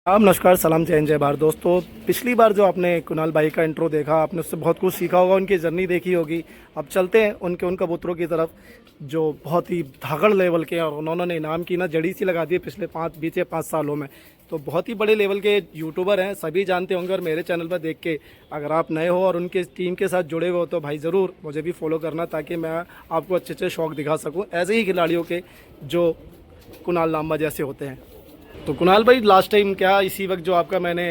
आप नमस्कार, सलाम, जय हिंद, जय भारत। दोस्तों, पिछली बार जो आपने कुणाल भाई का इंट्रो देखा, आपने उससे बहुत कुछ सीखा होगा, उनकी जर्नी देखी होगी। अब चलते हैं उन कबूतरों की तरफ जो बहुत ही धाकड़ लेवल के हैं और उन्होंने नाम की ना जड़ी सी लगा दी है पिछले बीते 5 सालों में। तो बहुत ही बड़े लेवल के यूट्यूबर हैं, सभी जानते होंगे। और मेरे चैनल पर देख के अगर आप नए हो और उनके टीम के साथ जुड़े हुए हो तो भाई ज़रूर मुझे भी फॉलो करना, ताकि मैं आपको अच्छे अच्छे शौक दिखा सकूँ ऐसे ही खिलाड़ियों के जो कुणाल लांबा जैसे होते हैं। तो कुणाल भाई, लास्ट टाइम क्या इसी वक्त जो आपका मैंने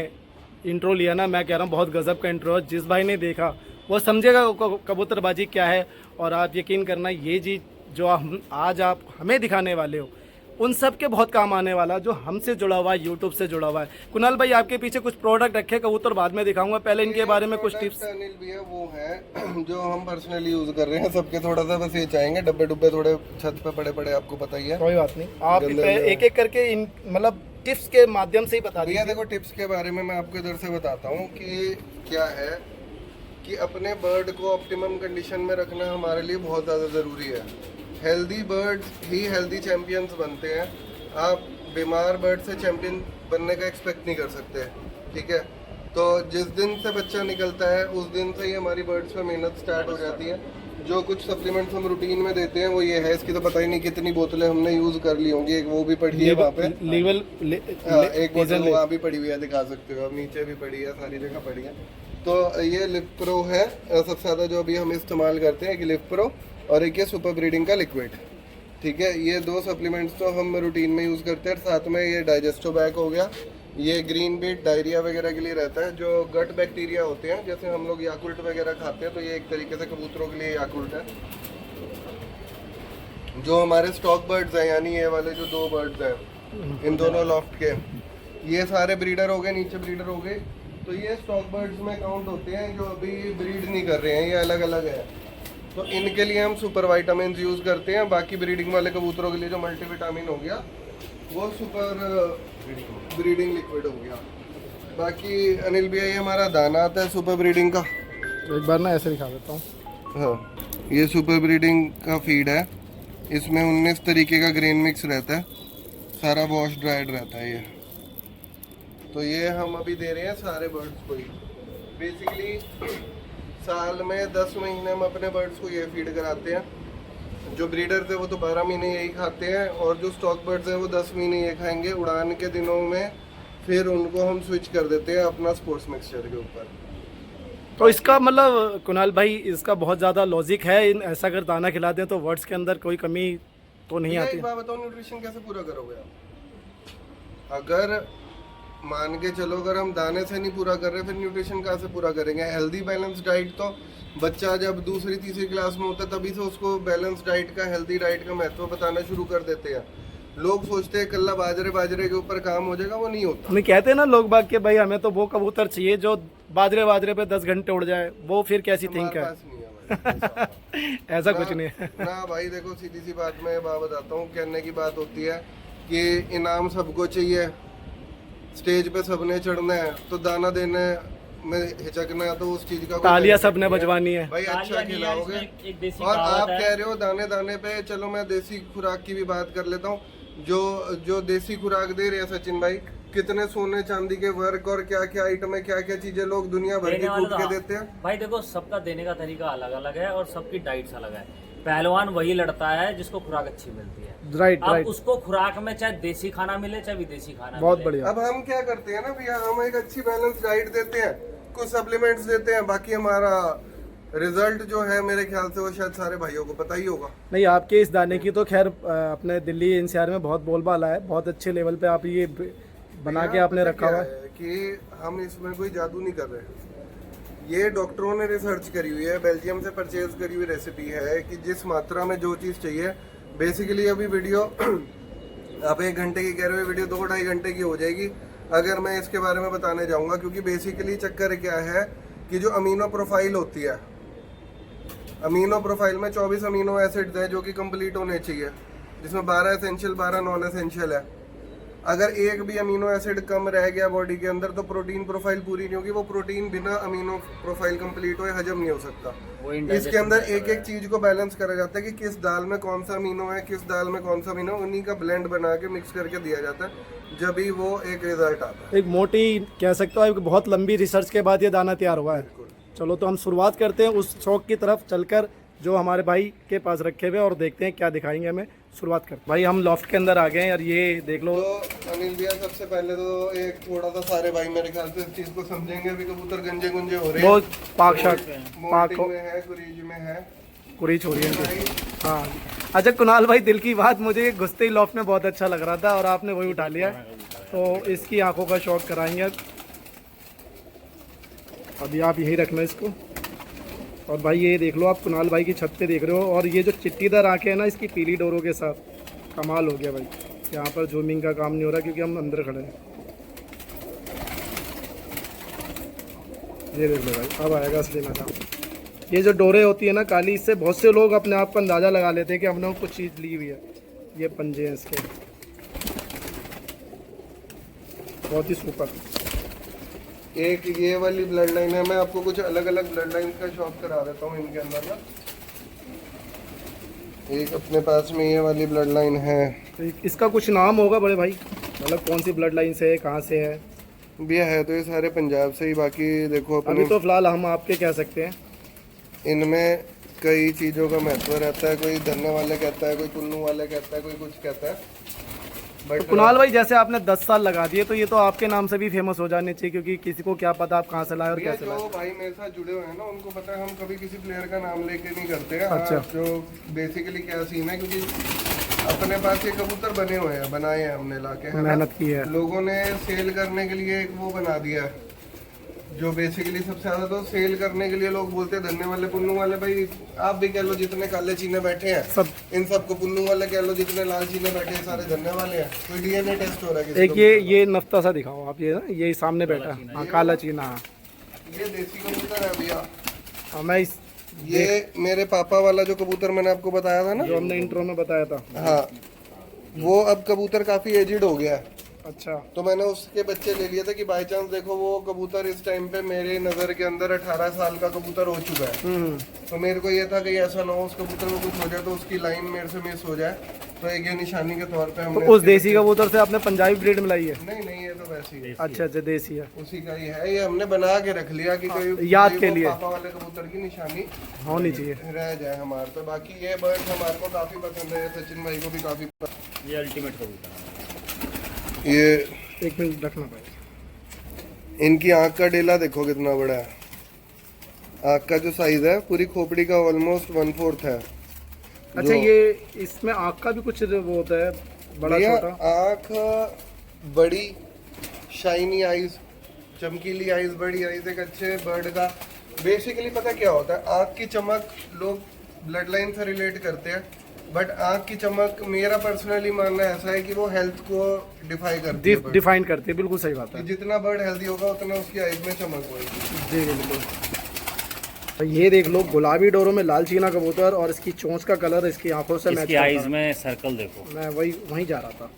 इंट्रो लिया ना, मैं कह रहा हूँ बहुत गजब का इंट्रो है। जिस भाई ने देखा वो समझेगा कबूतरबाजी क्या है। और आप यकीन करना, ये जी जो हम आज आप हमें दिखाने वाले हो उन सब के बहुत काम आने वाला, जो हमसे जुड़ा हुआ है, यूट्यूब से जुड़ा हुआ है। कुणाल भाई, आपके पीछे कुछ प्रोडक्ट रखे कबूतर बाद में दिखाऊंगा, पहले इनके बारे में कुछ टिप्स। अनिल भैया वो है जो हम पर्सनली यूज कर रहे हैं, सबके थोड़ा सा बस ये चाहेंगे। डब्बे डुब्बे थोड़े छत पे पड़े पड़े, आपको पता ही है। कोई बात नहीं, आप एक एक करके इन मतलब टिप्स के माध्यम से ही बता भैया दीजिए। देखो, टिप्स के बारे में मैं आपको इधर से बताता हूँ कि क्या है कि अपने बर्ड को ऑप्टिमम कंडीशन में रखना हमारे लिए बहुत ज़्यादा ज़रूरी है। हेल्दी बर्ड्स ही हेल्दी चैंपियंस बनते हैं। आप बीमार बर्ड से चैंपियन बनने का एक्सपेक्ट नहीं कर सकते, ठीक है। तो जिस दिन से बच्चा निकलता है उस दिन से ही हमारी बर्ड्स पे मेहनत स्टार्ट हो जाती है। जो कुछ सप्लीमेंट्स हम रूटीन में देते हैं वो ये है। इसकी तो पता ही नहीं कितनी बोतलें हमने यूज़ कर ली होंगी। एक वो भी पड़ी है वहाँ पे लेवल एक बोतल वहाँ भी पड़ी हुई है, दिखा सकते हो। अब नीचे भी पड़ी है, सारी जगह पड़ी है। तो ये लिव प्रो है सबसे ज़्यादा जो अभी हम इस्तेमाल करते हैं, एक लिव प्रो और एक ये सुपर ब्रीडिंग का लिक्विड, ठीक है। ये दो सप्लीमेंट्स तो हम रूटीन में यूज़ करते हैं। साथ में ये डाइजेस्टो बैग हो गया, ये ग्रीन बीट डायरिया वगैरह के लिए रहता है। जो गट बैक्टीरिया होते हैं, जैसे हम लोग याकुल्ट वगैरह खाते हैं, तो ये एक तरीके से कबूतरों के लिए याकुल्ट है। जो हमारे स्टॉक बर्ड्स हैं, यानी ये वाले जो दो बर्ड्स हैं इन दोनों लॉफ्ट के, ये सारे ब्रीडर हो गए, नीचे ब्रीडर हो गए। तो ये स्टॉक बर्ड्स में काउंट होते हैं जो अभी ब्रीड नहीं कर रहे हैं, ये अलग अलग है। तो इनके लिए हम सुपर वाइटामिन यूज़ करते हैं। बाकी ब्रीडिंग वाले कबूतरों के लिए जो मल्टीविटामिन हो गया वो सुपर ब्रीडिंग लिक्विड हो गया। बाकी अनिल भैया, ये हमारा दाना आता है सुपर ब्रीडिंग का। एक बार ना ऐसे दिखा देता हूँ। हाँ, ये सुपर ब्रीडिंग का फीड है। इसमें 19 तरीके का ग्रेन मिक्स रहता है, सारा वॉश ड्राइड रहता है ये। तो ये हम अभी दे रहे हैं सारे बर्ड्स को ही। बेसिकली साल में 10 महीने हम अपने बर्ड्स को ये फीड कराते हैं। जो ब्रीडर्स है वो तो 12 महीने यही खाते हैं, और जो स्टॉक बर्ड्स है वो 10 महीने ये खाएंगे। उड़ान के दिनों में फिर उनको हम स्विच कर देते हैं अपना स्पोर्ट्स मिक्सचर के ऊपर। तो इसका मतलब कुणाल भाई, इसका बहुत ज़्यादा लॉजिक है। ऐसा अगर दाना खिला दें तो वर्ड्स के अंदर कोई कमी तो नहीं आती। एक बात बताओ, न्यूट्रिशन कैसे पूरा करोगे आप? अगर मान के चलो, अगर हम दाने से नहीं पूरा कर रहे, फिर न्यूट्रिशन कहाँ से पूरा करेंगे? हेल्दी बैलेंस डाइट तो बच्चा जब दूसरी तीसरी क्लास में होता है तभी से उसको बैलेंस डाइट का, हेल्दी डाइट का महत्व बताना शुरू कर देते हैं। लोग सोचते हैं कल्ला बाजरे के ऊपर काम हो जाएगा, वो नहीं होता। नहीं, कहते हैं ना लोग बाग के भाई हमें तो वो कबूतर चाहिए जो बाजरे पे 10 घंटे उड़ जाए। वो फिर कैसी थिंक है? पास नहीं है भाई, ऐसा कुछ नहीं है ना भाई। देखो, सीधी सी बात मैं बात बताता हूँ। कहने की बात होती है कि इनाम सबको चाहिए, स्टेज पे सबने चढ़ना है, तो दाना देने में हिचकना है तो उस चीज का तालियां सबने बजवानी है भाई। अच्छा खिलाओगे। और आप कह रहे हो दाने दाने पे, चलो मैं देसी खुराक की भी बात कर लेता हूँ। जो देसी खुराक दे रहे हैं सचिन भाई, कितने सोने चांदी के वर्क और क्या क्या आइटम है, क्या क्या चीजें लोग दुनिया भर की कूट के देते हैं। भाई देखो, सबका देने का तरीका अलग अलग है और सबकी डाइट्स अलग है। पहलवान वही लड़ता है जिसको खुराक अच्छी मिलती है। राइट अब राइट। उसको खुराक में चाहे देसी खाना मिले चाहे विदेशी खाना बहुत मिले। बढ़िया। अब हम क्या करते हैं ना भैया, हम एक अच्छी बैलेंस डाइट देते हैं, कुछ सप्लीमेंट्स देते हैं, बाकी हमारा रिजल्ट जो है मेरे ख्याल से वो शायद सारे भाइयों को पता ही होगा। नहीं, आपके इस दाने की तो खैर अपने दिल्ली एनसीआर में बहुत बोलबाला है। बहुत अच्छे लेवल पे आप ये बना के आपने रखा हुआ है कि हम इसमें कोई जादू नहीं कर रहे। ये डॉक्टरों ने रिसर्च करी हुई है, बेल्जियम से परचेज करी हुई रेसिपी है कि जिस मात्रा में जो चीज़ चाहिए। बेसिकली अभी वीडियो आप 1 घंटे की कह रहे हो, वीडियो 2-2.5 घंटे की हो जाएगी अगर मैं इसके बारे में बताने जाऊंगा। क्योंकि बेसिकली चक्कर क्या है कि जो अमीनो प्रोफाइल होती है, अमीनो प्रोफाइल में 24 अमीनो एसिड्स है जो कि कंप्लीट होने चाहिए, जिसमें 12 एसेंशियल 12 नॉन एसेंशियल है। अगर एक भी अमीनो एसिड कम रह गया बॉडी के अंदर तो प्रोटीन प्रोफाइल पूरी नहीं होगी। वो प्रोटीन बिना अमीनो प्रोफाइल कंप्लीट हुए हजम नहीं हो सकता। इसके अंदर एक एक चीज को बैलेंस करा जाता है कि किस दाल में कौन सा अमीनो है, किस दाल में कौन सा अमीनो, उन्हीं का ब्लेंड बना के मिक्स करके दिया जाता है। जब ही वो एक रिजल्ट आता है। एक मोटी कह सकते हो, एक बहुत लंबी रिसर्च के बाद ये दाना तैयार हुआ है। चलो तो हम शुरुआत करते हैं उस शौक की तरफ चलकर जो हमारे भाई के पास रखे हुए, और देखते हैं क्या दिखाएंगे हमें। शुरुआत करते हैं भाई, हम लॉफ्ट के अंदर आ गए हैं और ये देख लो। तो अनिल भैया सबसे पहले तो एक थोड़ा सा सारे भाई मेरे ख्याल से इस चीज को समझेंगे, अभी कबूतर गंजे गुंजे हो रहे हैं, बहुत पाक शाक पाक मोल्टिंग में है, कुरीज में है, कुरीच हो रही है इनकी। हाँ अच्छा कुणाल भाई, दिल की बात, मुझे घुसते ही लॉफ्ट में बहुत अच्छा लग रहा था और आपने वही उठा लिया, तो इसकी आंखों का शौक कराएंगे। अभी आप यही रखना इसको। और भाई ये देख लो, आप कुणाल भाई की छत पे देख रहे हो, और ये जो चिट्टीदार आंखें हैं ना इसकी पीली डोरों के साथ, कमाल हो गया भाई। यहाँ पर जूमिंग का काम नहीं हो रहा क्योंकि हम अंदर खड़े हैं। ये देख लो भाई, अब आएगा असली मजा। ये जो डोरे होती है ना काली, इससे बहुत से लोग अपने आप का अंदाज़ा लगा लेते हैं कि हमने कुछ चीज़ ली हुई है। ये पंजे हैं इसके, बहुत ही सुपर। एक ये वाली ब्लड लाइन है, मैं आपको कुछ अलग अलग ब्लड लाइन का शौक करा देता हूँ इनके अंदर ना। एक अपने पास में ये वाली ब्लड लाइन है, तो इसका कुछ नाम होगा बड़े भाई, मतलब कौन सी ब्लड लाइन से है, कहाँ से है? भैया है तो ये सारे पंजाब से ही, बाकी देखो अभी अपने तो फिलहाल हम आपके कह सकते हैं। इनमें कई चीज़ों का महत्व रहता है, कोई धन्ने वाले कहता है, कोई कुन्नू वाले कहता है, कोई कुछ कहता है। तो कुणाल भाई जैसे आपने 10 साल लगा दिए, तो ये तो आपके नाम से भी फेमस हो जाने चाहिए, क्योंकि किसी को क्या पता आप कहाँ से लाए और भैया कैसे लाए। जो भाई मेरे साथ जुड़े हुए हैं ना उनको पता है, हम कभी किसी प्लेयर का नाम लेके नहीं करते हैं। अच्छा। जो बेसिकली क्या सीन है, क्योंकि अपने पास ये कबूतर बने हुए हैं, बनाए हैं हमने लाके, है ना? मेहनत की है। लोगों ने सेल करने के लिए एक वो बना दिया है, जो बेसिकली सबसे ज्यादा तो सेल करने के लिए लोग बोलते हैं धन्ने वाले, पुन्नू वाले। भाई आप भी कह लो, जितने काले चीने बैठे हैं सब इन सबको पुन्नू वाले कह लो, जितने लाल चीने बैठे हैं सारे धन्ने वाले हैं। कोई डीएनए टेस्ट हो रहा है किसी एक ये नफ्ता सा दिखाओ आप, ये ना, ये सामने बैठा है, हाँ काला चीना। हाँ को। ये देसी कबूतर है भैया। हाँ, मैं इस ये मेरे पापा वाला जो कबूतर मैंने आपको बताया था ना, जो हमने इंट्रो में बताया था। हाँ, वो अब कबूतर काफी एजिड हो गया है, अच्छा, तो मैंने उसके बच्चे ले लिए थे कि बाई चांस देखो वो कबूतर इस टाइम पे मेरे नज़र के अंदर 18 साल का कबूतर हो चुका है। तो मेरे को ये था कि ऐसा ना हो उस कबूतर को कुछ हो जाए तो उसकी लाइन मेरे से मिस हो जाए, तो एक ये निशानी के तौर पे तो हमने उस देसी कबूतर से आपने पंजाबी ब्रीड मिलाई है? नहीं ये तो वैसे ही है, अच्छा अच्छा, देसी है, उसी का ही है। ये हमने बना के रख लिया कि कोई याद कोई के वो लिए पापा वाले कबूतर की निशानी होनी चाहिए। रह जाए हमारे पे। बाकी ये बर्ड हमारे को काफी पसंद है, सचिन भाई को भी काफी पसंद। ये अल्टीमेट कबूतर है। ये एक मिनट रखना भाई। इनकी आँख का डेला देखो कितना बड़ा है, आँख का जो साइज है पूरी खोपड़ी का ऑलमोस्ट 1/4 है। अच्छा, ये इसमें आँख का भी कुछ वो होता है, बड़ा भैया छोटा? आँख बड़ी, शाइनी आईज, चमकीली आईज, बड़ी आईज एक अच्छे बर्ड का बेसिकली पता क्या होता है। आँख की चमक लोग ब्लड लाइन से रिलेट करते हैं, बट आँख की चमक मेरा पर्सनली मानना ऐसा है कि वो हेल्थ को डिफाई करती है। डिफाइन करती है, बिल्कुल सही बात कि है जितना बर्ड हेल्दी होगा उतना उसकी आईज में चमक होगी। जी बिल्कुल। तो ये देख लो, गुलाबी डोरों में लाल चीना कबूतर, और इसकी चोंच का कलर इसकी आंखों से मैच इसकी करता आईज है। में सर्कल देखो, मैं वहीं जा रहा था।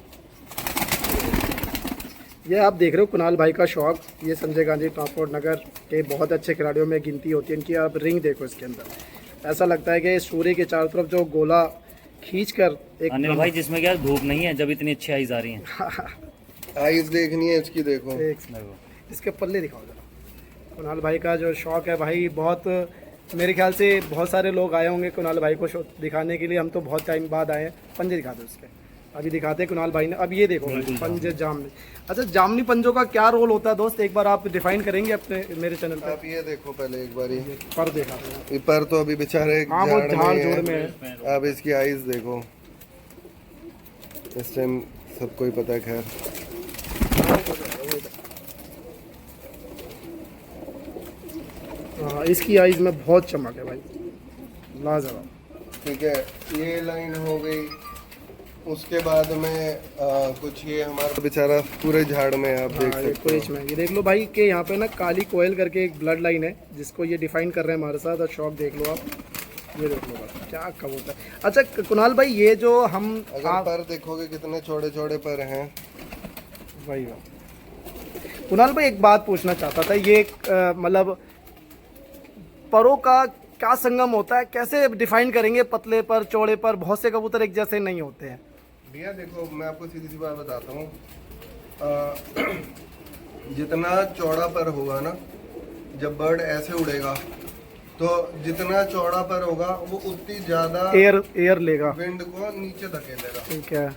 ये आप देख रहे हो कुणाल भाई का शौक, ये संजय गांधी ट्रांसपोर्ट नगर के बहुत अच्छे खिलाड़ियों में गिनती होती है इनकी। आप रिंग देखो इसके अंदर, ऐसा लगता है कि सूर्य के चारों तरफ जो गोला खींच कर एक अनिल भाई, जिसमें क्या धूप नहीं है जब इतनी अच्छी आईज आ रही है। आईज देखनी है इसकी, देखो एक इसके पल्ले दिखाओ जरा। कुणाल भाई का जो शौक है भाई, बहुत मेरे ख्याल से बहुत सारे लोग आए होंगे कुणाल भाई को दिखाने के लिए। हम तो बहुत टाइम बाद आए हैं। पंजे दिखा दो उसके, अभी दिखाते हैं कुणाल भाई ने। अब ये देखो पंजे जामनी। अच्छा, जामनी पंजों का क्या रोल होता है दोस्त, एक बार आप डिफाइन करेंगे अपने मेरे चैनल पे? आप ये देखो पहले एक बार पर देखा था, ये पर तो अभी बेचारे हाँ वो झाड़ झाड़ में जोड़ है। में है। अब इसकी आईज देखो, इस टाइम सबको ही पता है। खैर हाँ, इसकी आईज में बहुत चमक है भाई, लाजवाब। ठीक है, ये लाइन हो गई। उसके बाद में कुछ ये हमारा बेचारा पूरे झाड़ में है, आप देख हाँ, ये सकते कोरिच में ये देख लो भाई कि यहाँ पे ना काली कोयल करके एक ब्लड लाइन है जिसको ये डिफाइन कर रहे हैं हमारे साथ। और शौक देख लो आप, ये देख लो भाई क्या कबूतर। अच्छा कुणाल भाई, ये जो हम हो। अगर पर देखोगे कितने छोटे छोटे पर हैं। भाई कुणाल भाई, एक बात पूछना चाहता था, ये मतलब परों का क्या संगम होता है, कैसे डिफाइन करेंगे? पतले पर, चौड़े पर, बहुत से कबूतर एक जैसे नहीं होते हैं। भैया देखो, मैं आपको सीधी सी बात बताता हूँ, जितना चौड़ा पर होगा ना, जब बर्ड ऐसे उड़ेगा तो जितना चौड़ा पर होगा वो उतनी ज्यादा एयर लेगा, विंड को नीचे धकेलेगा। ठीक है।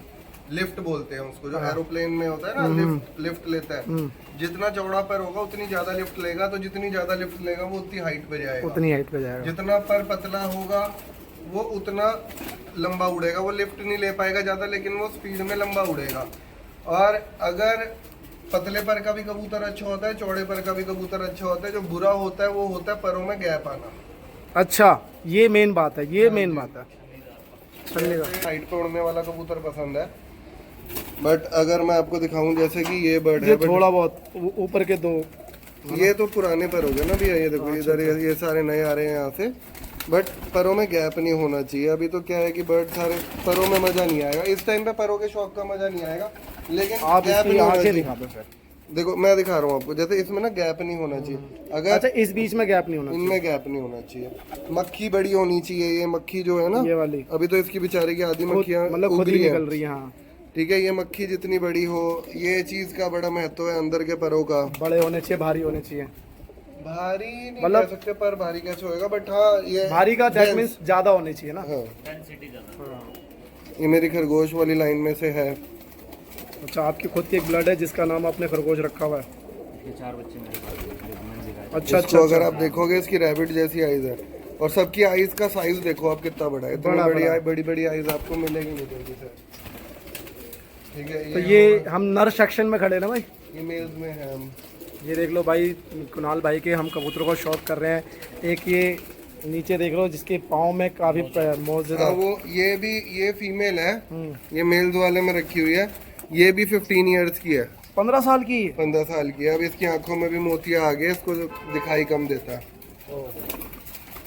लिफ्ट बोलते हैं उसको, जो एरोप्लेन में होता है ना, लिफ्ट लेता है। जितना चौड़ा पर होगा उतनी ज्यादा लिफ्ट लेगा, तो जितनी ज्यादा लिफ्ट लेगा वो उतनी हाइट पे जाएगा। उतनी हाइट पे जाएगा। जितना पर पतला होगा वो उतना लंबा उड़ेगा। वो लिफ्ट नहीं ले पाएगा ज्यादा, लेकिन वो स्पीड में लंबा उड़ेगा। और अगर पतले पर का भी कबूतर अच्छा होता है, चौड़े पर का भी कबूतर अच्छा होता है। जो बुरा होता है वो होता है परों में गैप आना। अच्छा, ये मेन बात है, ये मेन बात है। हाइट पे उड़ने वाला कबूतर पसंद है। बट अगर मैं आपको दिखाऊं, जैसे कि ये बर्ड ये है, थोड़ा बहुत ऊपर के दो, ये तो पुराने पर हो गए ना भैया। ये देखो इधर ये सारे नए आ रहे हैं यहाँ से। बट परों में गैप नहीं होना चाहिए। अभी तो क्या है कि बर्ड सारे परों में मजा नहीं आएगा। इस टाइम पे परों के शौक का मजा नहीं आएगा, लेकिन आप गैप इसकी नहीं होना आंखें चाहिए। दिखा दो सर। देखो मैं दिखा रहा हूँ आपको, जैसे इसमें ना गैप नहीं होना चाहिए। अगर अच्छा, इस बीच में गैप नहीं होना चाहिए। इनमें गैप नहीं होना चाहिए। मक्खी बड़ी होनी चाहिए। ये मक्खी जो है ना, ये वाली अभी तो इसकी बेचारे की आधी मक्खियाँ मतलब खुद ही निकल रही है। हाँ, ठीक है। ये मक्खी जितनी बड़ी हो, ये चीज का बड़ा महत्व है अंदर के परों का। बड़े होने चाहिए, भारी होने चाहिए। भारी नहीं मतलब- कह सकते, पर भारी कैसे होएगा, बट हाँ ये भारी का दैट मींस ज्यादा होने चाहिए ना। हाँ, डेंसिटी ज्यादा। ये मेरी खरगोश वाली लाइन में से है। अच्छा, आपकी खुद की एक ब्लड है जिसका नाम आपने खरगोश रखा हुआ है। ये 4 बच्चे मेरे पास हैं, मैंने दिखाया। अच्छा इसको अच्छा, अगर आप देखोगे, इसकी रैबिट जैसी आईज है। और सबकी आईज का साइज देखो आप कितना बड़ा है। इतनी बड़ा, बड़ी बड़ा। बड़ी बड़ी आईज आपको मिलेगी नहीं जल्दी से। ठीक है। तो ये हम नर सेक्शन में खड़े ना भाई। ये मेल्स में है हम। ये देख लो भाई, कुणाल भाई के हम कबूतरों को शौक कर रहे हैं। एक ये नीचे देख लो जिसके पाँव में काफी मौजूद हाँ, है। वो ये फीमेल है। ये मेल्स वाले में रखी हुई है। ये भी 15 इयर्स की है। 15 साल की। 15 साल की है। अब इसकी आंखों में भी मोतिया आ गए, इसको दिखाई कम देता है।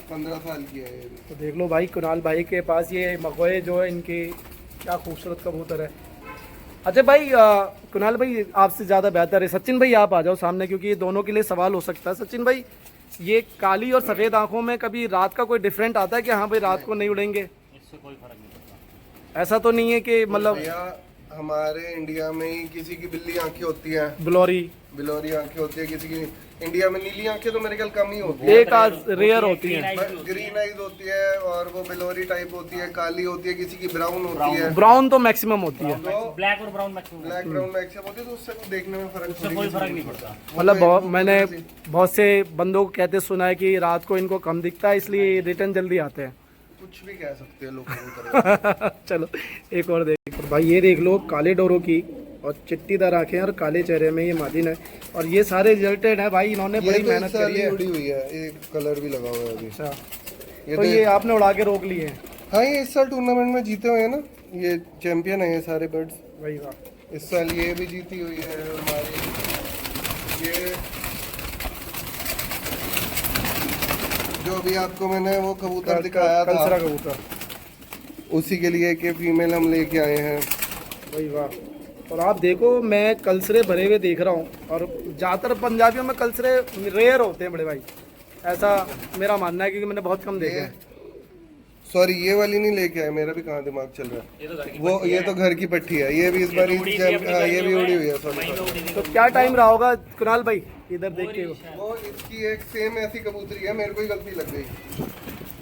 15 साल की है ये भी। तो देख लो भाई, कुणाल भाई के पास ये मगोए जो है, इनकी क्या खूबसूरत कबूतर है। अच्छा भाई, कुणाल भाई आपसे ज़्यादा बेहतर है। सचिन भाई आप आ जाओ सामने, क्योंकि ये दोनों के लिए सवाल हो सकता है। सचिन भाई, ये काली और सफ़ेद आंखों में कभी रात का कोई डिफरेंट आता है कि हाँ भाई रात को नहीं उड़ेंगे? इससे कोई फर्क नहीं पड़ता। ऐसा तो नहीं है कि मतलब भैया हमारे इंडिया में ही किसी की बिल्ली आंखें होती हैं, बिलोरी आंखें होती है। किसी की इंडिया में नीली आंखें तो मेरे ख्याल कम ही होती है। एक आध रेयर होती है। ग्रीन आइज होती है और वो बिलोरी टाइप होती है, काली होती है, किसी की ब्राउन होती है। ब्राउन तो मैक्सिमम होती है। ब्लैक और brown maximum. Black brown maximum होती है, तो उससे देखने में फर्क उससे कोई फर्क नहीं पड़ता। मतलब मैंने बहुत से बंदों को कहते सुना है कि रात को इनको कम दिखता है, इसलिए रिटर्न जल्दी आते हैं। कुछ भी कह सकते हैं लोग। चलो एक और देख भाई, ये देख लो काले डोरों की और चिट्टीदार आंखें और काले चेहरे में ये मादिन है। और ये सारे रिजल्टेड है भाई, इन्होंने बड़ी मेहनत करी है। उड़ी हुई है, एक कलर भी लगा हुआ है अभी। अच्छा, तो ये आपने उड़ा के रोक लिए हैं? हाँ, ये इस साल टूर्नामेंट में जीते हुए हैं ना, ये चैंपियन है ये सारे बर्ड्स। वही बात। इस साल ये भी जीती हुई है हमारी। ये जो भी आपको मैंने वो कबूतर दिखाया था, कलसरा कबूतर, उसी के लिए कि फीमेल हम लेके आए हैं। वही वाह। और आप देखो, मैं कलसरे भरे हुए देख रहा हूँ, और ज़्यादातर पंजाबियों में कलसरे रेयर होते हैं बड़े भाई, ऐसा मेरा मानना है, क्योंकि मैंने बहुत कम देखे हैं। सॉरी, ये वाली नहीं लेके आए, मेरा भी कहाँ दिमाग चल रहा है। ये तो घर की पट्टी है। ये भी इस बार ये भी उड़ी हुई है। सॉरी। तो क्या टाइम रहा होगा कुणाल भाई, इधर देख के? वो इसकी एक सेम ऐसी कबूतरी है, मेरे को ही गलती लग गई।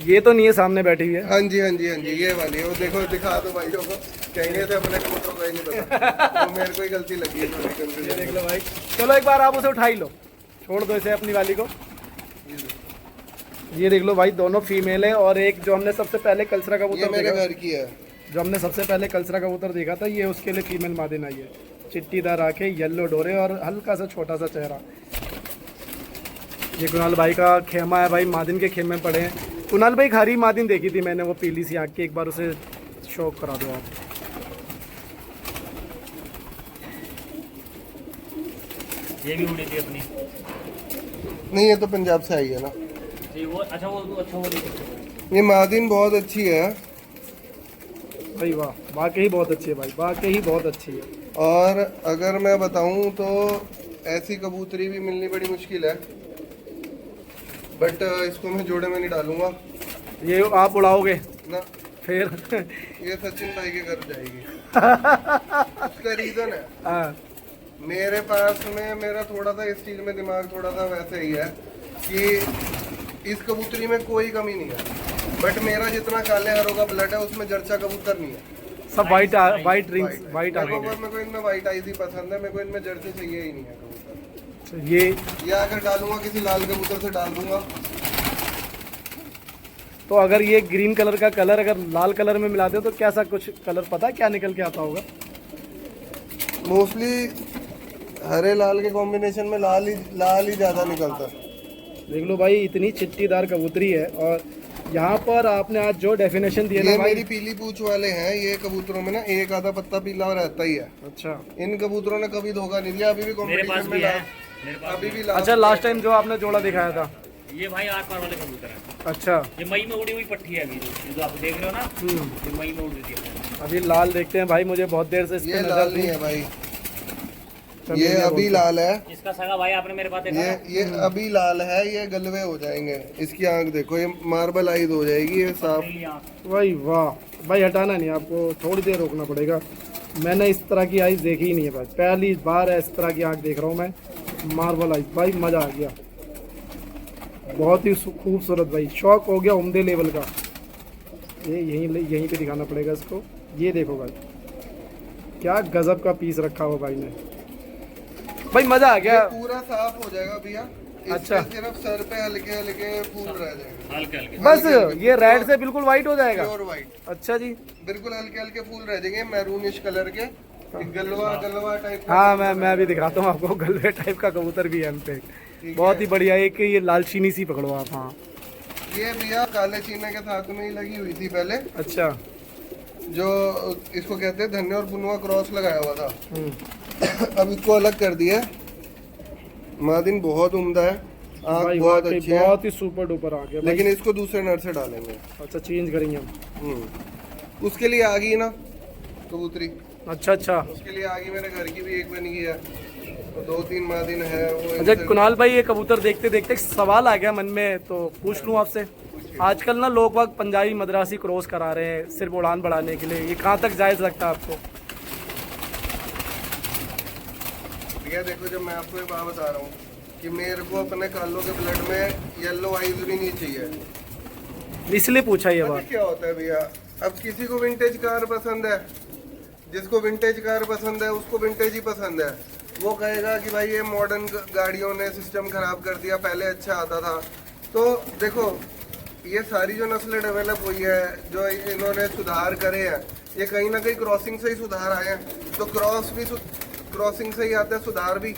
ये तो नहीं है, सामने बैठी हुई है। हाँ जी, हाँ जी, हाँ जी, ये वाली है। वो देखो, दिखा दो भाइयों को। कहने से अपने कबूतरों को ही नहीं पता। तो मेरे को ही गलती लगी है। ये देख लो भाई, चलो एक बार आप उसे उठा ही लो, छोड़ दो इसे अपनी वाली को। ये देख लो भाई, दोनों फीमेल है, और एक जो हमने सबसे पहले कलसरा कबूतर मेरे देखा, घर की है। जो हमने सबसे पहले कलसरा कबूतर देखा था, ये उसके लिए फीमेल मादिन आई है। चिट्टीदार आंखें, येलो डोरे और हल्का सा छोटा सा चेहरा। ये कुणाल भाई का खेमा है भाई, मादिन के खेमे पड़े हैं। कुणाल भाई हरी मादिन देखी थी मैंने, वो पीली सी आँख की, एक बार उसे शौक करा दो आप। ये भी उड़ी थी अपनी। नहीं, ये तो पंजाब से आई है ना। जी, वो अच्छा, वो ये मादिन बहुत अच्छी है। भाई वाह, वाकई बहुत अच्छी है भाई, वाकई बहुत अच्छी है। और अगर मैं बताऊं तो ऐसी कबूतरी भी मिलनी बड़ी मुश्किल है। बट इसको मैं जोड़े में नहीं डालूंगा। ये आप उड़ाओगे ना, फिर? ये सचिन भाई के घर जाएगी। उसका रीजन है, हाँ, मेरे पास में मेरा थोड़ा सा इस चीज में दिमाग थोड़ा सा वैसे ही है कि इस कबूतरी में कोई कमी नहीं है, बट मेरा जितना काले हरों का ब्लड है उसमें जर्चा कबूतर नहीं है, सब वाइट रिंग्स वाइट आ मेरे गए। को इनमें वाइट आईज ही पसंद है, मेरे को इनमें जर्सी चाहिए ही नहीं है कबूतर। ये अगर डालूंगा किसी लाल कबूतर से डाल दूंगा। तो अगर ये ग्रीन कलर का कलर अगर लाल कलर में मिलाते हो तो कैसा कुछ कलर पता है क्या निकल के आता होगा? मोस्टली हरे लाल के कॉम्बिनेशन में लाल ही ज्यादा निकलता है। देख लो भाई, इतनी चिट्टीदार कबूतरी है। और यहाँ पर आपने आज जो डेफिनेशन दिया ये ना भाई, मेरी पीली पूंछ वाले हैं, ये कबूतरों में ना एक आधा पत्ता पीला रहता ही है। अच्छा इन कबूतरों ने कभी धोखा नहीं दिया, अभी भी मेरे पास कॉम्पिटिशन भी में है, मेरे पास अभी भी अच्छा, लास्ट टाइम जो आपने जोड़ा दिखाया था, ये भाई आर पार वाले कबूतर है। अच्छा ये मई में उड़ी हुई पट्टी है अभी जो आप देख रहे हो ना, ये मई में उड़ रही है। अभी लाल देखते हैं भाई, मुझे बहुत देर से इस पे ये नजर लाल थी। नहीं है भाई, चमेलिया ये अभी बोलते हैं। लाल है, इसका सगा भाई आपने मेरे पास देखा ना? ये अभी लाल है, ये गलवे हो जाएंगे। इसकी आंख देखो, ये मार्बल आईज हो जाएगी, ये साफ। नीली आंख। भाई वाह भाई, हटाना नहीं, आपको थोड़ी देर रोकना पड़ेगा। मैंने इस तरह की आइज देखी ही नहीं है भाई, पहली बार है इस तरह की आंख देख रहा हूँ मैं, मार्बल आइज। भाई मजा आ गया, बहुत ही खूबसूरत भाई, शौक हो गया उम्दे लेवल का। ये यहीं पे दिखाना पड़ेगा इसको। ये देखो भाई, क्या गजब का पीस रखा हुआ भाई ने, भाई मजा आ ये गया। पूरा साफ हो जाएगा भैया। अच्छा। अच्छा, सिर्फ सर पे हल्के हल्के फूल रह जाएंगे, हल्के हल्के। बस ये रेड से बिल्कुल वाइट हो जाएगा। प्योर व्हाइट, अच्छा जी, बिल्कुल हल्के हल्के फूल रह जाएंगे, मैरूनिश कलर के, गलवा टाइप। हाँ मैं भी दिखाता हूँ आपको, गलवे टाइप का कबूतर भी है हम पे, बहुत ही बढ़िया। एक ये लाल चीनी सी पकड़ो आप। हाँ ये भैया काले चीने के साथ में ही लगी हुई थी पहले, अच्छा, जो इसको कहते हैं धन्य और पुनवा क्रॉस लगाया हुआ था। हम्म। अब इसको अलग कर दिया। मादिन बहुत उम्दा है, आँख भाई बहुत वाकई अच्छी है, बहुत ही सुपर डुपर आ गया भाई। लेकिन इसको दूसरे नर से डालेंगे। अच्छा, चेंज करेंगे हम। उसके लिए आ गई ना कबूतरी, अच्छा उसके लिए आ गई, मेरे घर की भी एक बन गई है, तो 2-3 मादिन है वो। अच्छा कुणाल भाई, ये कबूतर देखते देखते एक सवाल आ गया मन में, तो पूछ लूँ आपसे। आजकल ना लोग वक्त पंजाबी मद्रासी क्रॉस करा रहे हैं सिर्फ उड़ान बढ़ाने के लिए, ये कहाँ तक जायज़ लगता है आपको? भैया देखो, जब मैं आपको एक बात बता रहा हूँ कि मेरे को अपने कालों के ब्लड में येलो आइज भी नहीं चाहिए। इसलिए पूछा ये पता बात। क्या होता है भैया, अब किसी को विंटेज कार पसंद है, जिसको विंटेज कार पसंद है उसको विंटेज ही पसंद है। वो कहेगा कि भाई ये मॉडर्न गाड़ियों ने सिस्टम खराब कर दिया, पहले अच्छा आता था। तो देखो, ये सारी जो नस्लें डेवलप हुई है, जो इन्होंने सुधार करे हैं, ये कहीं ना कहीं क्रॉसिंग से ही सुधार आए हैं। तो क्रॉस भी क्रॉसिंग से ही आता है, सुधार भी,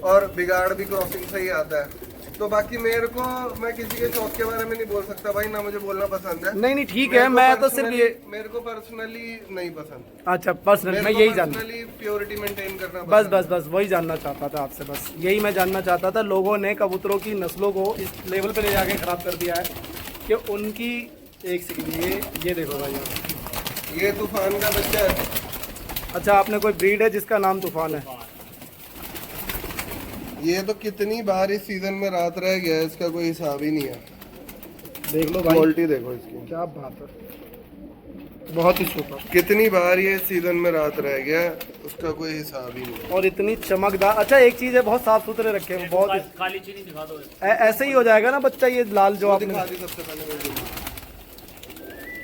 और बिगाड़ भी क्रॉसिंग से ही आता है। तो बाकी मेरे को, मैं किसी के शौक के बारे में नहीं बोल सकता भाई, ना मुझे बोलना पसंद है। नहीं ठीक है, मैं तो सिर्फ ये, मेरे को पर्सनली नहीं पसंद। अच्छा पर्सनल, मैं यही जानना, प्योरिटी मेंटेन करना बस बस बस वही जानना चाहता था आपसे, बस यही मैं जानना चाहता था। लोगों ने कबूतरों की नस्लों को इस लेवल पे ले जाके खराब कर दिया है कि उनकी, एक सेकंड, ये देखो भाई, ये तूफान का बच्चा है। अच्छा, आपने कोई ब्रीड है जिसका नाम तूफान है? ये तो कितनी बार इस सीजन में रात रह गया है, इसका कोई हिसाब ही नहीं है। देख लो भाई, क्वालिटी देखो इसकी, क्या बात है, बहुत ही सुपर। कितनी बार ये सीजन में रात रह गया, उसका कोई हिसाब ही नहीं। और इतनी चमकदार। अच्छा एक चीज है, बहुत साफ सुथरे रखे हैं, बहुत ही काली चीनी दिखा दो। ऐसे ही हो जाएगा ना बच्चा, ये लाल जो आपने। दिखा दी सबसे पहले मेरे को।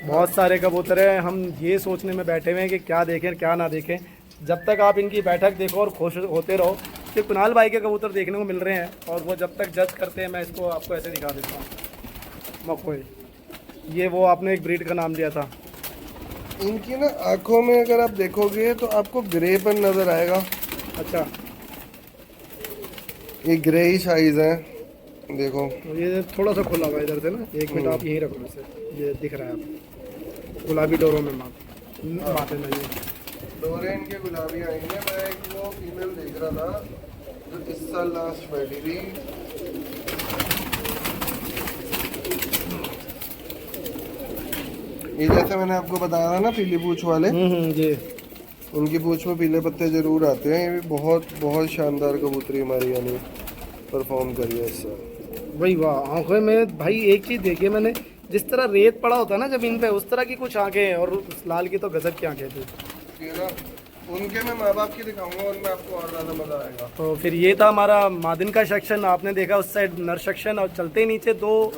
बहुत सारे कबूतर हैं, हम ये सोचने में बैठे हुए हैं कि क्या देखें क्या ना देखें। जब तक आप इनकी बैठक देखो और खुश होते रहो कि कुणाल भाई के कबूतर देखने को मिल रहे हैं, और वो जब तक जज करते हैं, मैं इसको आपको ऐसे दिखा देता हूँ। मकोई, ये वो आपने एक ब्रीड का नाम लिया था। इनकी ना आंखों में अगर आप देखोगे तो आपको ग्रेपन नजर आएगा। अच्छा, ये ग्रेइश आइज है, देखो। ये थोड़ा सा खुला हुआ है इधर से ना, एक मिनट आप यहीं रखो इसे, ये दिख रहा है आपको, गुलाबी डोरों में माथे में ये डोरे इनके गुलाबी आएंगे। मैं एक वो फीमेल देख रहा था जो इस साल लास्ट बैठी थी, ये जैसे मैंने आपको बताया था ना पीली पूंछ वाले, ये उनकी पूंछ में पीले पत्ते जरूर आते हैं। ये भी बहुत बहुत शानदार कबूतरी हमारी यानी परफॉर्म करी है इस साल। वही वाह, आंखों में भाई एक चीज देखी है मैंने, जिस तरह रेत पड़ा होता है ना जमीन पे, उस तरह की कुछ आंखें हैं, और उस लाल की तो गजब की आंखें थी। ये ना उनके मैं माँ बाप की दिखाऊंगा, उनमें आपको और ज़्यादा मज़ा आएगा। तो फिर ये था हमारा मादिन का सेक्शन, आपने देखा उस साइड नर सेक्शन, और चलते ही नीचे दो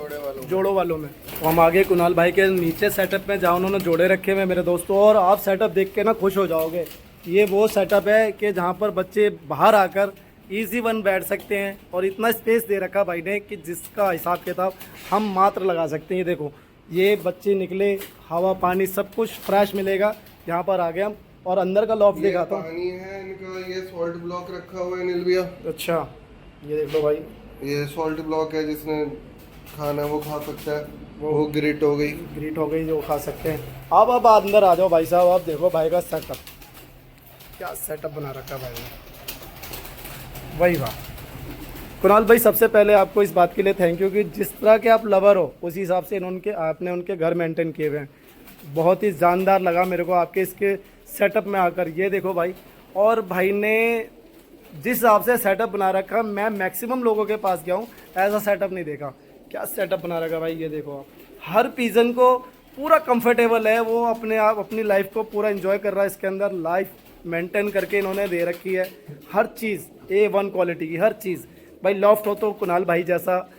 जोड़ों वालों में। तो हम आगे कुणाल भाई के नीचे सेटअप में, जहाँ उन्होंने जोड़े रखे हुए मेरे दोस्तों, और आप सेटअप देख के ना खुश हो जाओगे। ये वो सेटअप है कि जहाँ पर बच्चे बाहर आकर ईजी वन बैठ सकते हैं, और इतना स्पेस दे रखा भाई ने कि जिसका हिसाब किताब हम मात्र लगा सकते हैं। ये देखो, ये बच्चे निकले, हवा पानी सब कुछ फ्रेश मिलेगा। यहाँ पर आ गए हम, और अंदर का लॉफ्ट दिखाता हूँ। पानी है इनका, ये सॉल्ट ब्लॉक रखा हुआ है अनिल भैया। अच्छा, ये देख लो भाई, ये सॉल्ट ब्लॉक है, जिसने खाना वो खा सकता है। वो ग्रिट हो गई, ग्रीट हो गई जो खा सकते हैं। अब अंदर आ जाओ भाई साहब, आप देखो भाई का सेटअप, क्या सेटअप बना रखा है भाई ने, वही वाह। कुणाल भाई, सबसे पहले आपको इस बात के लिए थैंक यू कि जिस तरह के आप लवर हो उस हिसाब से आपने उनके घर मेंटेन किए हुए हैं। बहुत ही जानदार लगा मेरे को आपके इसके सेटअप में आकर। ये देखो भाई, और भाई ने जिस हिसाब से सेटअप बना रखा, मैं मैक्सिमम लोगों के पास गया हूँ, ऐसा सेटअप नहीं देखा। क्या सेटअप बना रखा भाई, ये देखो आप, हर पिजन को पूरा कंफर्टेबल है, वो अपने आप अपनी लाइफ को पूरा एंजॉय कर रहा है। इसके अंदर लाइफ मेंटेन करके इन्होंने दे रखी है, हर चीज़ A1 क्वालिटी की, हर चीज़। भाई लॉफ्ट हो तो कुणाल भाई जैसा,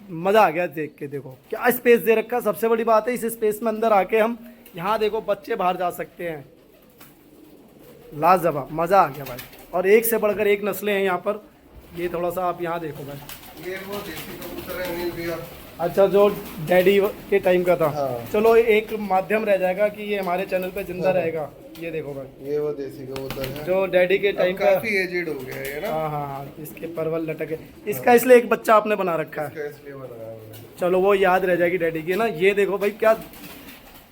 मज़ा आ गया देख के। देखो क्या स्पेस दे रखा, सबसे बड़ी बात है इस स्पेस में अंदर आके हम, यहाँ देखो बच्चे बाहर जा सकते हैं, लाजवाब, मज़ा आ गया भाई। और एक से बढ़कर एक नस्लें हैं यहाँ पर। ये थोड़ा सा आप यहाँ देखो भाई, ये वो देसी कबूतर है अनिल भैया। अच्छा, जो डैडी के टाइम का था। हाँ। चलो एक माध्यम रह जाएगा कि ये हमारे चैनल पे जिंदा रहेगा। ये देखो भाई, ये वो देसी कबूतर है जो डैडी के टाइम का, काफी एजेड हो गया है ना। हाँ, इसके परवल लटक है। इसका इसलिए एक बच्चा आपने बना रखा है, इसका इसलिए बनाया हुआ है। चलो वो याद रह जाएगी डैडी की ना। ये देखो भाई, क्या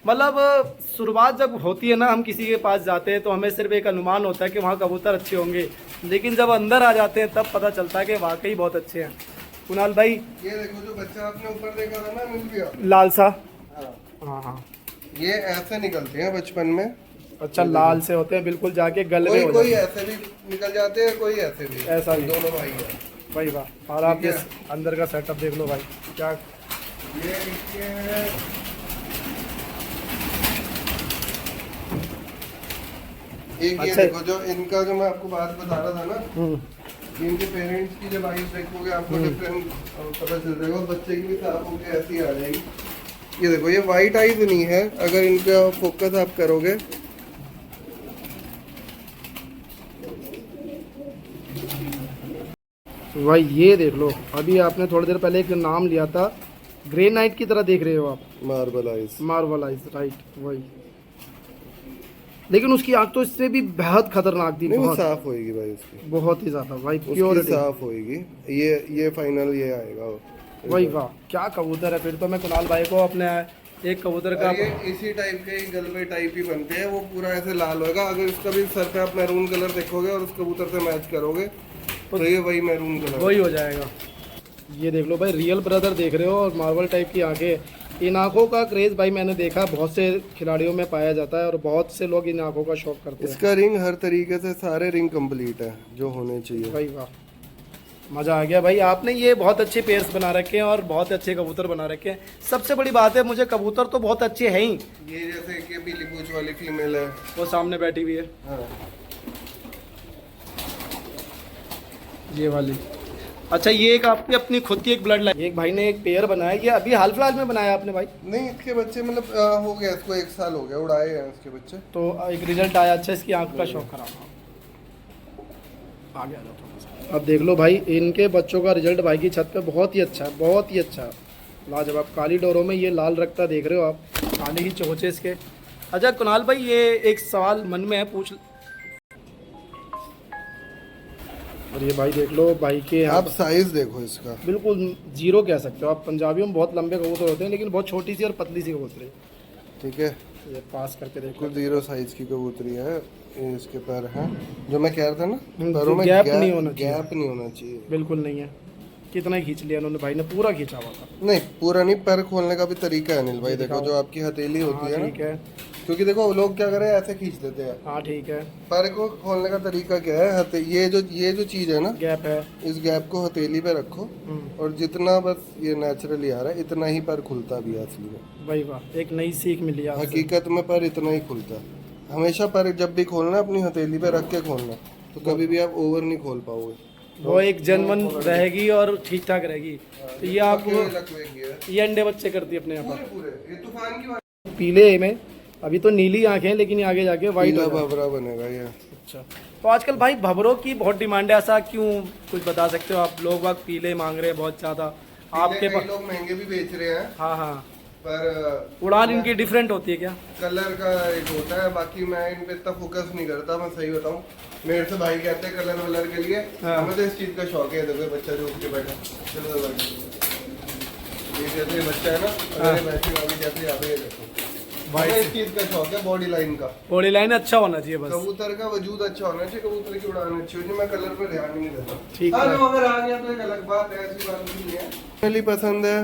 मतलब, शुरुआत जब होती है ना, हम किसी के पास जाते हैं तो हमें सिर्फ एक अनुमान होता है कि वहाँ कबूतर अच्छे होंगे, लेकिन जब अंदर आ जाते हैं तब पता चलता है कि वाकई बहुत अच्छे हैं। कुणाल भाई, ये देखो जो बच्चा आपने ऊपर देखा था ना अनिल भैया, लाल सा, हाँ, हाँ, ये ऐसे निकलते हैं बचपन में। अच्छा, लाल से होते हैं बिल्कुल, जाके गले में हो कोई जाते हैं। ऐसे भी निकल जाते हैं, कोई ऐसे भी, ऐसा भी। दोनों भाई है। भाई वाह। और आप ठीक ये अंदर का सेटअप देख लो भाई, क्या ये है, एक ये अच्छा। देखो जो इनका, जो मैं आपको बात बता रहा था ना, इनके पेरेंट्स की जब आईज देखोगे आपको डिफरेंट पता चल जाएगा। बच्चे की भी साफ होकर ऐसी आ जाएगी। ये देखो, ये वाइट आईज नहीं है, अगर इनका फोकस आप करोगे, भाई ये देख लो। अभी आपने थोड़ी देर पहले एक नाम लिया था, ग्रे नाइट की तरह देख रहे हो आप, marble eyes, Marvel eyes, right, वही। लेकिन उसकी आंख तो इससे भी बहुत खतरनाक थी, नहीं वो बहुत साफ होएगी भाई उसकी, बहुत ही ज्यादा भाई, उसकी प्योरिटी साफ होएगी। ये फाइनल ये आएगा। वही वाह, क्या कबूतर है। फिर तो मैं कुणाल भाई को अपने एक कबूतर का, और ये इसी टाइप के गलबे टाइप ही बनते हैं, वो पूरा ऐसे लाल होगा। अगर इसका भी सर पे आप मैरून कलर देखोगे और उस कबूतर से मैच करोगे तो ये वही मैरून कलर वही हो जाएगा। ये देख लो भाई, रियल ब्रदर देख रहे हो, और मार्वल टाइप की आंखें। इन आंखों का क्रेज भाई मैंने देखा बहुत से खिलाड़ियों में पाया जाता है, और बहुत से लोग इन आंखों का शौक करते हैं। इसका रिंग हर तरीके से, सारे रिंग कंप्लीट है जो होने चाहिए। भाई वाह, मज़ा आ गया भाई। आपने ये बहुत अच्छे पेयर्स बना रखे हैं और बहुत अच्छे कबूतर बना रखे हैं। सबसे बड़ी बात है, मुझे कबूतर तो बहुत अच्छे हैं ही। ये जैसे कि पीली पूंछ वाली फीमेल है, वो सामने बैठी हुई है, हाँ। ये वाली। अच्छा, ये एक आपकी अपनी खुद की एक ब्लड लाइन, एक भाई ने एक पेयर बनाया, ये अभी हाल फिलहाल में बनाया आपने भाई? नहीं, इसके बच्चे मतलब हो गया, इसको 1 साल हो गया, उड़ाए हैं इसके बच्चे। तो एक रिजल्ट आया अच्छा, इसकी आंख का शौक खराब आ गया। अब देख लो भाई, इनके बच्चों का रिजल्ट भाई की छत पे बहुत ही अच्छा है, बहुत ही अच्छा है, लाजवाब। काली डोरों में ये लाल रखता देख रहे हो आप, काली ही चोचे इसके। अच्छा कुणाल भाई, ये एक सवाल मन में है, पूछ। और ये भाई देख लो भाई के, आप साइज देखो इसका, बिल्कुल जीरो कह सकते हो आप। पंजाबियों में बहुत लंबे कबूतर होते हैं, लेकिन बहुत छोटी सी और पतली सी कबूतरी। ठीक है, ये पास करके देखो, बिल्कुल 0 साइज की कबूतरी है। ये इसके पैर हैं, जो मैं कह रहा था ना, तो पैरों में गैप नहीं होना चाहिए। गैप नहीं होना चाहिए, बिल्कुल नहीं है। कितना ही खींच लिया उन्होंने, भाई ने पूरा खींचा हुआ था। नहीं पूरा नहीं, पैर खोलने का भी तरीका है अनिल भाई। देखो जो आपकी हथेली हाँ होती है ठीक ना, है, क्योंकि देखो लोग क्या करें, ऐसे खींच देते हैं। हाँ ठीक है, पैर को खोलने का तरीका क्या है, ये जो चीज है ना, गैप है। इस गैप को हथेली पे रखो, और जितना बस ये नेचुरली आ रहा है इतना ही पैर खुलता भी है असली में। भाई वाह, एक नई सीख मिली आपसे। हकीकत में पैर इतना ही खुलता है। हमेशा पर जब भी खोलना अपनी हथेली पे रख के खोलना, तो कभी भी आप ओवर नहीं खोल पाओगे। वो एक जनमन रहेगी और ठीक ठाक रहेगी। तो ये आप ये अंडे बच्चे करती है अपने यहाँ पर पूरे ये तूफान की बात। पीले में अभी तो नीली आंखें हैं, लेकिन ये आगे जाके वाइट पीला भवरा बनेगा ये। अच्छा, तो आजकल भाई भवरों की बहुत डिमांड है, ऐसा क्यों, कुछ बता सकते हो आप? लोग बाग पीले मांग रहे हैं बहुत ज्यादा आपके पास। लोग महंगे भी बेच रहे हैं। हाँ हाँ, पर उड़ान इनकी डिफरेंट होती है क्या? कलर का एक होता है, बाकी मैं इन पे इतना फोकस नहीं करता। मैं सही बताऊं, मेरे से भाई कहते हैं कलर वलर के लिए, हमें तो इस चीज का शौक है। देखो बच्चा जो उठ के बैठा, चलो ये जैसे बच्चा है ना, अरे वैसे वाली जैसे यहाँ पे ये देखो, हमें इस चीज का शौक है, बॉडी लाइन का। बॉडी लाइन अच्छा होना चाहिए बस, कबूतर का वजूद अच्छा होना चाहिए, कबूतर की उड़ान अच्छी होनी। मैं कलर पे ध्यान नहीं देता। ठीक हाँ, है। जो अगर आ गया तो एक अलग बात है, ऐसी बात नहीं है। पहली पसंद है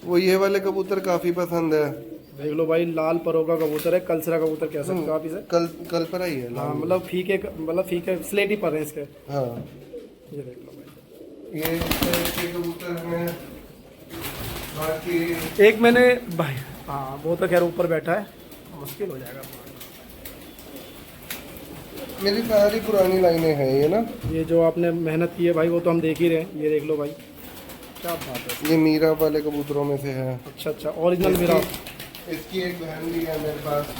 वो ये वाले कबूतर काफी पसंद है। देख लो भाई, लाल परों का कबूतर है, कलसरा कबूतर कह सकते हो आप इसे। कल पर ही है। हाँ, मतलब फीके स्लेटी पर है इसके। हाँ, ये देख लो भाई, ये कबूतर हैं। बाकी एक मैंने भाई, हाँ वो तो खैर ऊपर बैठा है, मुश्किल हो जाएगा। मेरी सारी पुरानी लाइनें हैं ये ना। ये जो आपने मेहनत की है भाई, वो तो हम देख ही रहे हैं। ये देख लो भाई, क्या बात है। ये मीरा वाले कबूतरों में से है। अच्छा अच्छा, ओरिजिनल मेरा। इसकी एक बहन भी है मेरे पास,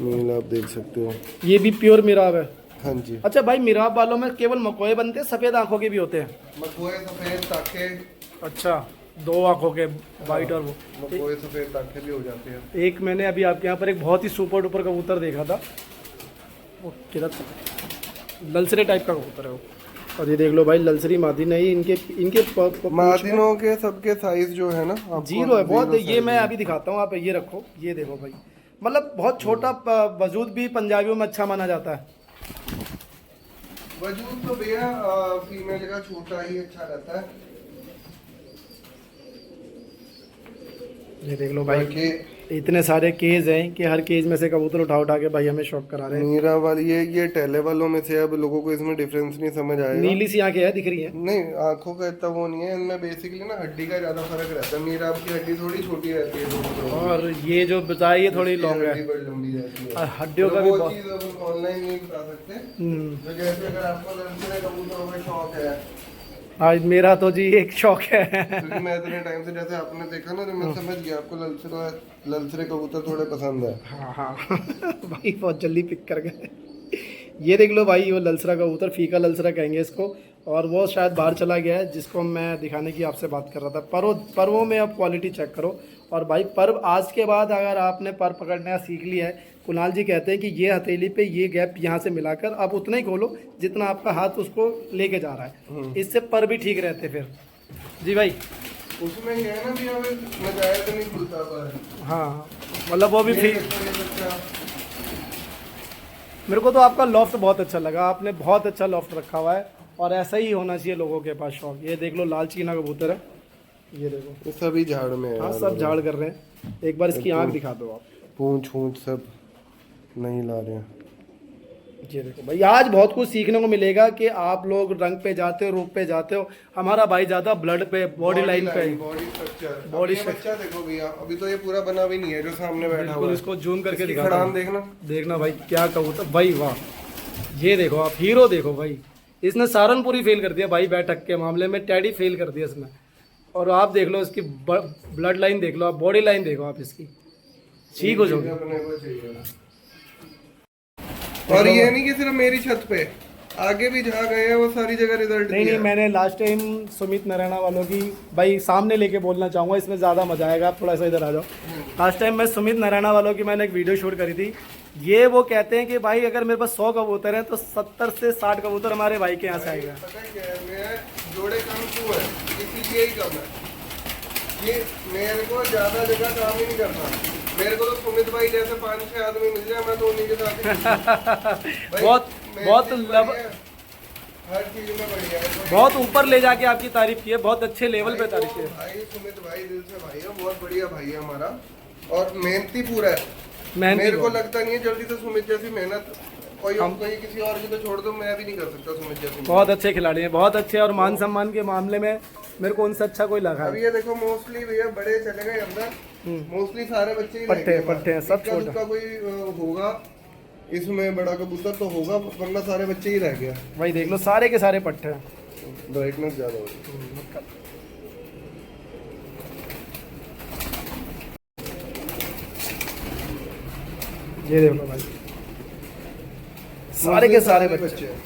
मीरा, आप देख सकते हो। ये भी प्योर मिराब है। हाँ जी। अच्छा भाई, मिराब वालों में केवल मकोए बनते हैं, सफेद आंखों के भी होते हैं? मकोए सफेद ताके। अच्छा, 2 आंखों के वाइट और वो मकोए सफेद ताके भी हो जाते हैं। एक मैंने अभी आपके यहाँ पर एक बहुत ही सुपर डुपर कबूतर देखा था, वो किधर ललसरे टाइप का कबूतर है वो। और ये देख लो भाई, ललसरी मादी नहीं, इनके मादिनों के सबके साइज जो है ना, जीरो है बहुत। ये मैं अभी दिखाता हूँ, आप ये रखो, ये देखो भाई, मतलब बहुत छोटा वजूद भी पंजाबियों में अच्छा माना जाता है। वजूद तो भैया फीमेल का छोटा ही अच्छा रहता है। ये देख लो भाई, इतने सारे केज हैं कि हर केज में से कबूतर उठा उठा के भाई हमें शौक करा रहे हैं। मीरा वाली ये टेले वालों में से, अब लोगों को इसमें डिफरेंस नहीं समझ आएगा। नीली सी आंखें है, दिख रही है। नहीं, आंखों का इतना वो नहीं है इनमें, बेसिकली ना हड्डी का ज्यादा फर्क रहता है। मीरा की हड्डी थोड़ी छोटी रहती है, और ये जो बताई ये थोड़ी लॉन्ग है, बड़ी लंबी रहती है। और हड्डियों का भी वो बहुत। चीज ऑनलाइन नहीं बता सकते। तो जैसे अगर आपको ललसरे कबूतरों में शौक है, आज मेरा तो जी एक शौक है। क्योंकि मैं इतने टाइम से, जैसे आपने देखा ना, तो मैं समझ गया आपको ललसरे कबूतर थोड़े पसंद है। हाँ हाँ भाई बहुत जल्दी पिक कर गए। ये देख लो भाई, वो ललसरा कबूतर, फीका ललसरा कहेंगे इसको, और वो शायद बाहर चला गया है, जिसको मैं दिखाने की आपसे बात कर रहा था। पर्वों में आप क्वालिटी चेक करो। और भाई पर्व आज के बाद अगर आपने पर पकड़ना सीख लिया है, कुणाल जी कहते हैं कि ये हथेली पे ये गैप यहाँ से मिलाकर आप उतना ही खोलो जितना आपका हाथ उसको लेके जा रहा है, इससे पर भी ठीक रहते फिर। जी भाई, उसमें ये है ना भी हमें नजायज नहीं खुलता पर। हाँ, मतलब वो भी मेरे को तो आपका लॉफ्ट बहुत अच्छा लगा, आपने बहुत अच्छा लॉफ्ट रखा हुआ है, और ऐसा ही होना चाहिए लोगों के पास शौक। ये देख लो, लाल चीना कबूतर है, ये देखो, ये सभी झाड़ में है। हाँ सब झाड़ कर रहे हैं। एक बार इसकी आँख दिखा दो आप, पूंछ सब नहीं ला रहे हैं। ये देखो भाई, आज बहुत कुछ सीखने को मिलेगा कि आप लोग रंग पे जाते हो, रूप पे जाते हो, हमारा भाई ज्यादा ब्लड पे, बॉडी लाइन पे, बॉडी स्ट्रक्चर। बॉडी बच्चा देखो भैया, अभी तो ये पूरा बना भी नहीं है जो सामने बैठा हुआ है। इसको जूम करके इसकी दिखा खड़ान देखना, देखना भाई, क्या कबूतर भाई, वाह। ये देखो आप, हीरो देखो भाई, इसने सहारनपुरी फेल कर दिया भाई, बैठक के मामले में टैडी फेल कर दिया इसने। और आप देख लो इसकी ब्लड लाइन देख लो आप, बॉडी लाइन देखो आप इसकी, ठीक हो जाओगे। अपने को चाहिए। और ये नहीं कि सिर्फ मेरी छत पे, आगे भी जहाँ गए हैं वो सारी जगह रिजल्ट नहीं, मैंने लास्ट टाइम सुमित नारायणा वालों की भाई सामने लेके बोलना चाहूँगा, इसमें ज़्यादा मजा आएगा। आप थोड़ा सा इधर आ जाओ। लास्ट टाइम मैं सुमित नारायणा वालों की मैंने एक वीडियो शूट करी थी। ये वो कहते हैं कि भाई अगर मेरे पास 100 कबूतर हैं तो 70 से 60 कबूतर हमारे भाई के यहाँ से आएगा। पता है क्या है, मैं जोड़े कम क्यों है, इसीलिए ही कम है। ये मेरे को ज्यादा जगह काम ही नहीं करता। मेरे को तो सुमित भाई जैसे 5-6 आदमी मिल जाए, मैं तो उन्हीं के साथ बहुत हर चीज में बढ़िया है। बहुत ऊपर ले जाके आपकी तारीफ की है, बहुत अच्छे लेवल पे तारीफ की है भाई। सुमित भाई दिल से भाई है, बहुत बढ़िया भाई है हमारा, और मेहनती पूरा है। मेहनती मेरे को लगता नहीं है जल्दी से सुमित जैसी मेहनत कोई किसी और की तो छोड़ दो, मैं भी नहीं कर सकता सुमित जैसी। बहुत अच्छे खिलाड़ी हैं, बहुत अच्छे, और मान सम्मान के मामले में मेरे को उनसे अच्छा कोई लगा। अब ये देखो, मोस्टली भैया बड़े चले गए अंदर, मोस्टली सारे बच्चे ही पट्टे हैं सब छोटा। का कोई होगा इसमें बड़ा कबूतर तो होगा, वरना सारे बच्चे ही रह गया। भाई देख लो सारे के सारे पट्टे हैं। ब्राइटनेस ज्यादा हो गई। ये देख लो भाई सारे के सारे बच्चे। हैं।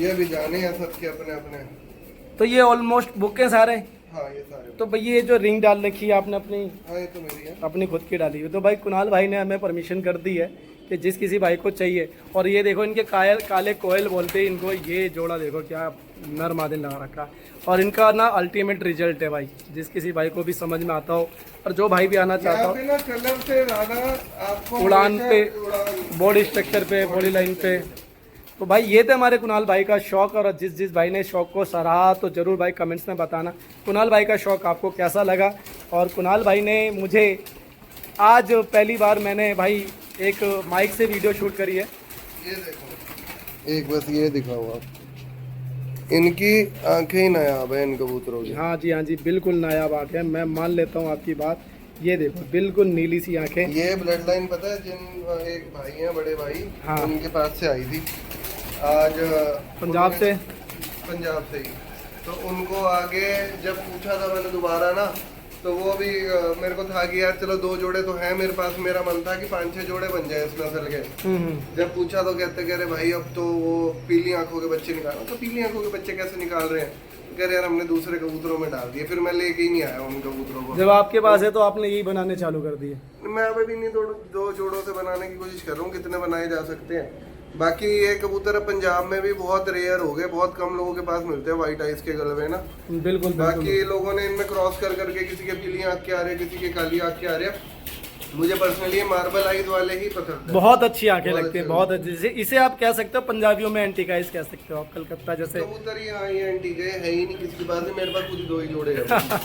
ये भी जाने हैं सबके अपने अपने। तो ये ऑलमोस्ट बुक हैं सारे। हाँ ये सारे। तो भाई ये जो रिंग डाल रखी है आपने अपनी, हाँ ये तो मेरी है। अपनी खुद की डाली हुई, तो भाई कुणाल भाई ने हमें परमिशन कर दी है कि जिस किसी भाई को चाहिए। और ये देखो इनके काले कोयल बोलते हैं इनको, ये जोड़ा देखो क्या नर मादिन लगा रखा है। और इनका ना अल्टीमेट रिजल्ट है भाई, जिस किसी भाई को भी समझ में आता हो और जो भाई भी आना चाहता हो। ना कलर से ज्यादा आपको उड़ान पे, बॉडी स्ट्रक्चर पे, बॉडी लाइन पे। तो भाई ये थे हमारे कुणाल भाई का शौक, और जिस भाई ने शौक को सराहा तो ज़रूर भाई कमेंट्स में बताना कुणाल भाई का शौक आपको कैसा लगा। और कुणाल भाई ने मुझे आज पहली बार मैंने भाई एक माइक से वीडियो शूट करी है। ये देखो, एक बस ये दिखाओ आप, इनकी आंखें ही नायाब है इन कबूतरों की। हाँ जी बिल्कुल नायाब आंखें, मैं मान लेता हूँ आपकी बात। ये देखो बिल्कुल नीली सी आंखें। ये ब्लड लाइन पता है, जिन एक भाई हैं बड़े भाई, हाँ। उनके पास से आई थी आज पंजाब से। पंजाब से ही। तो उनको आगे जब पूछा था मैंने दोबारा ना, तो वो भी मेरे को था कि यार चलो 2 जोड़े तो हैं मेरे पास। मेरा मन था कि 5-6 जोड़े बन जाए इस नस्ल के। जब पूछा तो कहते कह रहे भाई अब तो वो पीली आंखों के बच्चे निकाल। तो पीली आंखों के बच्चे कैसे निकाल रहे हैं? कह रहे यार हमने दूसरे कबूतरों में डाल दिए। फिर मैं लेके ही नहीं आया उन कबूतरों को। जब आपके पास है तो आपने यही बनाने चालू कर दिए? मैं अभी भी नहीं 2 जोड़ों से बनाने की कोशिश कर रहा हूँ, कितने बनाए जा सकते हैं। बाकी ये कबूतर पंजाब में भी बहुत रेयर हो गए, बहुत कम लोगों के पास मिलते हैं व्हाइट आइस के गलवे ना। बिल्कुल। बाकी लोगों ने इनमें क्रॉस कर करके किसी के पीली आंख के आ रहे, किसी के काली आंख के आ रहे। मुझे पर्सनली मार्बल आइज वाले ही पसंद है। बहुत अच्छी आंखें लगती हैं, बहुत अच्छी। इसे आप कह सकते हो पंजाबियों में एंटीक आइज कह सकते हो आप, कलकत्ता जैसे। कबूतर यहाँ ये एंटीक है ही नहीं किसी के पास, मेरे पास खुद 2 ही जोड़े हैं।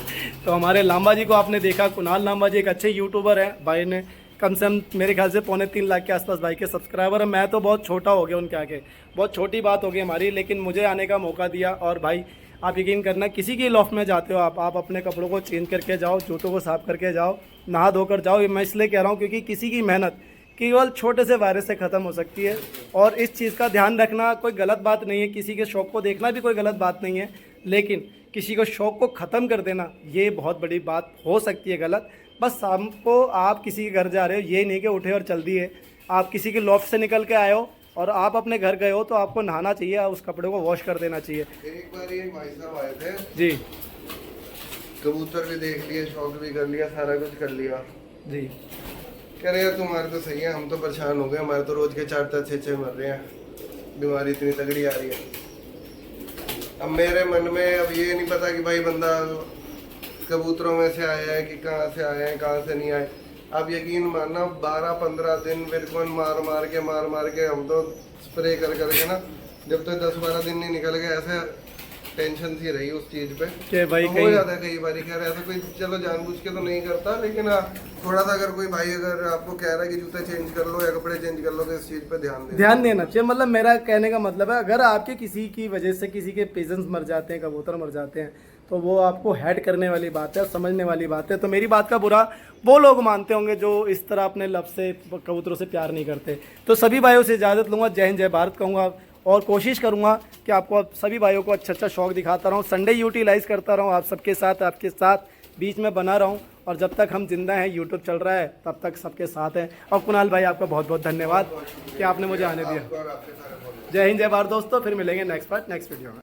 तो हमारे लांबा जी को आपने देखा, कुणाल लांबा जी एक अच्छे यूट्यूबर है। भाई ने कम से कम मेरे ख्याल से 3.25 लाख के आसपास भाई के सब्सक्राइबर है। मैं तो बहुत छोटा हो गया उनके आगे, बहुत छोटी बात हो गई हमारी, लेकिन मुझे आने का मौका दिया। और भाई आप यकीन करना, किसी की लॉफ्ट में जाते हो आप अपने कपड़ों को चेंज करके जाओ, जूतों को साफ करके जाओ, नहा धोकर जाओ। ये मैं इसलिए कह रहा हूँ क्योंकि किसी की मेहनत केवल छोटे से वायरस से ख़त्म हो सकती है। और इस चीज़ का ध्यान रखना कोई गलत बात नहीं है, किसी के शौक़ को देखना भी कोई गलत बात नहीं है, लेकिन किसी को शौक़ को ख़त्म कर देना ये बहुत बड़ी बात हो सकती है गलत। बस शाम को आप किसी के घर जा रहे हो, ये नहीं कि उठे और चल दिए। आप किसी के लॉफ्ट से निकल के आए हो और आप अपने घर गए हो तो आपको नहाना चाहिए, उस कपड़े को वॉश कर देना चाहिए। एक बार ये भाई साहब आए थे जी, कबूतर भी देख लिए, शौक भी कर लिया, सारा कुछ कर लिया जी। कह रहे यार तुम्हारे तो सही है, हम तो परेशान हो गए, हमारे तो रोज के 4-6 मर रहे हैं, बीमारी इतनी तगड़ी आ रही है। अब मेरे मन में अब ये नहीं पता कि भाई बंदा कबूतरों में से आया है कि कहाँ से आए हैं, कहाँ से नहीं आए। अब यकीन मानना 12-15 दिन बिल्कुल मार मार के हम तो स्प्रे कर करके ना, जब तक 10-12 दिन नहीं निकल गए ऐसे टेंशन सी रही उस चीज पे कि भाई तो हो जाता है कई बार। खैर ऐसा कोई चलो जानबूझ के तो नहीं करता, लेकिन थोड़ा सा अगर कोई भाई अगर आपको कह रहा है कि जूते चेंज कर लो या कपड़े चेंज कर लो तो इस चीज पे ध्यान देना चाहिए। मतलब मेरा कहने का मतलब है, अगर आपके किसी की वजह से किसी के पेजेंट्स मर जाते हैं, कबूतर मर जाते हैं, तो वो आपको हेड करने वाली बात है, समझने वाली बात है। तो मेरी बात का बुरा वो लोग मानते होंगे जो इस तरह अपने लब से कबूतरों से प्यार नहीं करते। तो सभी भाइयों से इजाज़त लूँगा, जय हिंद जय भारत कहूँगा, और कोशिश करूँगा कि आपको सभी भाइयों को अच्छा शौक दिखाता रहूँ, संडे यूटिलाइज़ करता रहूँ, आप सबके साथ, आपके साथ बीच में बना रहूँ। और जब तक हम जिंदा हैं, यूट्यूब चल रहा है, तब तक सबके साथ हैं। और कुणाल भाई आपका बहुत बहुत धन्यवाद कि आपने मुझे आने दिया। जय हिंद जय भारत दोस्तों, फिर मिलेंगे नेक्स्ट वीडियो में।